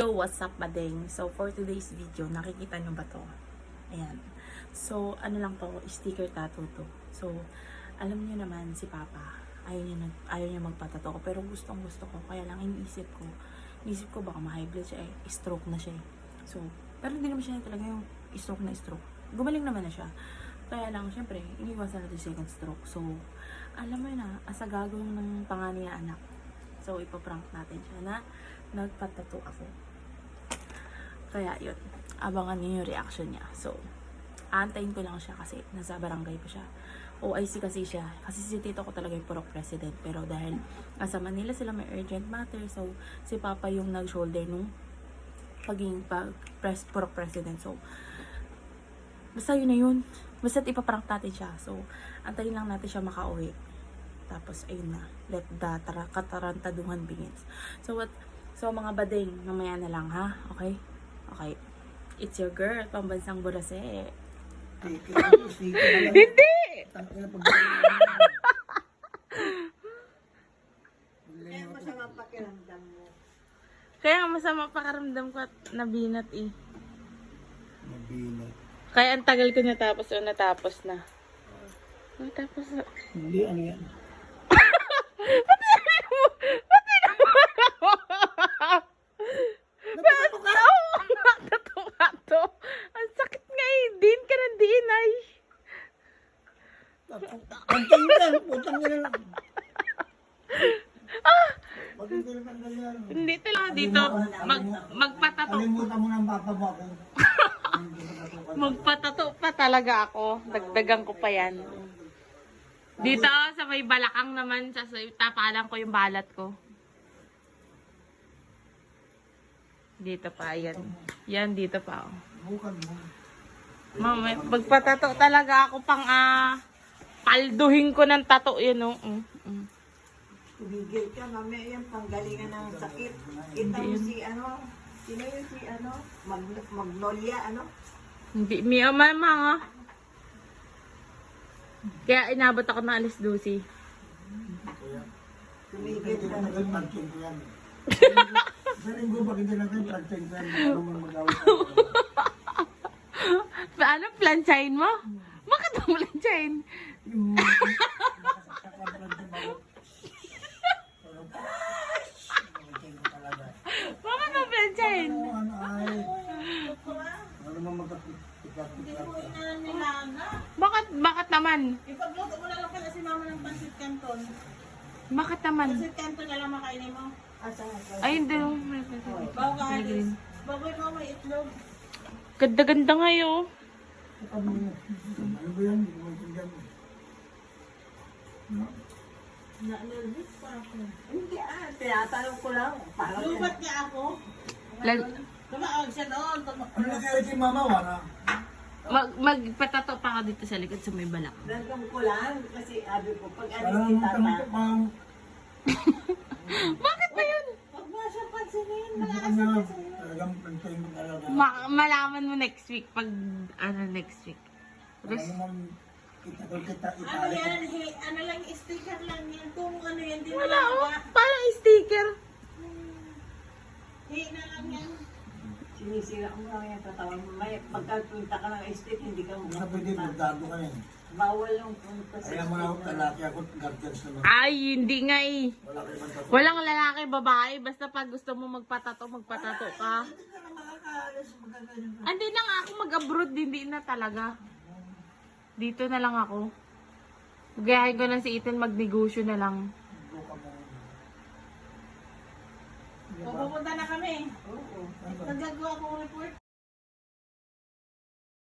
Yo, what's up, badeng? So, for today's video, nakikita nyo ba to? Ayan. So, ano lang to, sticker tattoo to. So, alam nyo naman, si Papa, ayaw niya magpatato ko. Pero gustong gusto ko. Kaya lang, iniisip ko baka ma-high blood siya, stroke na siya. So, pero hindi naman siya talaga yung stroke na stroke. Gumaling naman na siya. Kaya lang, syempre, iniwasan natin second stroke. So, alam mo yun na, asa gagawin ng panganay na anak. So, ipaprank natin siya na nagpatato ako. Kaya yun, abangan niyo yung reaction niya. So, aantayin ko lang siya kasi nasa barangay pa siya. OIC kasi siya. Kasi si tito ko talaga yung purok president. Pero dahil nasa Manila sila may urgent matter, so si Papa yung nag-shoulder nung pagiging purok president. So, basta yun na yun. Basta ipaprank natin siya. So, antayin lang natin siya makauwi. Tapos, ayun na. Let the katarantaduhan begins. So, mga bading, mamaya na lang, ha? Okay? Okay. It's your girl, pambansang burase. Hindi! Kaya masama pakiramdam mo. Kaya masama pakaramdam ko at nabinat eh. Nabinat. Kaya ang tagal ko natapos o natapos na. Natapos na. Hindi, ano yan? Natato. Ang sakit nga eh. Din ka ng din ay. Pantay lang, putang nila lang. Bakit hindi naman ganyan? Hindi talaga dito. Magpatato. Kalimutan mo ng papa mo ako. Magpatato pa talaga ako. Dagdagan ko pa yan. Dito sa may balakang naman. Tapalan ko yung balat ko. Dito pa, yan. Yan, dito pa. Oh. Bukan mo. Mama, magpatato talaga ako pang palduhin ko ng tato yun. Oh. Tumigil ka, mamaya yung panggalingan ng sakit. Kita mo si sino yung si Magnolia, Hindi, mi mga. Kaya inabot ako ng alas 12. Tumigil ka. Pagpagpagpagpagpag ko yan. Sa linggo, bakit hindi natin pagpagpagpag ko yan? Ano mo mag-awit ako? Ano, planchain mo? Bakit mo planchain? Yung nakasaksakan pa rin sa bawat. Bakit mo planchain? Ano ay? Ano naman magkapit-kapit-kapit? Bakit naman? Ipagluto mo na lang pala si mama ng pancit canton. Bakit naman? Pancit canton na lang makainin mo. Ay, hindi. Bago ka alis. Bagoy mo may itlog. Ganda-ganda ngayon. Ano ba yan? Hindi ko maintindihan mo. Na-nervous pa ako. Hindi tinatanong ko lang. Parang Lubat niya ako. Tumawag siya noon. Ano nangyari kay mama? Wala. Magpatato pa ako dito sa likod sa may balak. Nagkam ko lang kasi sabi ko pag Parang alis ni tanong Tata. ko pang Bakit ba yun? Huwag mo siya pansinin. ano, talagang pantay mo talaga. Malaman mo next week pag next week. Ano naman kita Ano itali ko. yan? Ano lang, sticker lang yan. Kung ano yan, di Wala na oh, parang sticker. na lang yan. Sinisira ko lang yung katawan mo. May pagkapunta ka ng estate, hindi ka Hindi na pwede magdado ka yan. Bawal yung punta sa Kaya mo na ako estate. talaki ako, guardians naman. Ay, hindi nga eh. Wala kayo man tapos. Walang lalaki, babae. Basta pag gusto mo magpatato ka. Hindi ka na makakaalis, magaganyan ka. Hindi na nga ako mag-abroad, hindi na talaga. Dito na lang ako. Gayahin ko na si Ethan, magnegosyo na lang. Buka mo. Pupunta na kami. Oo. Nagagawa ko report.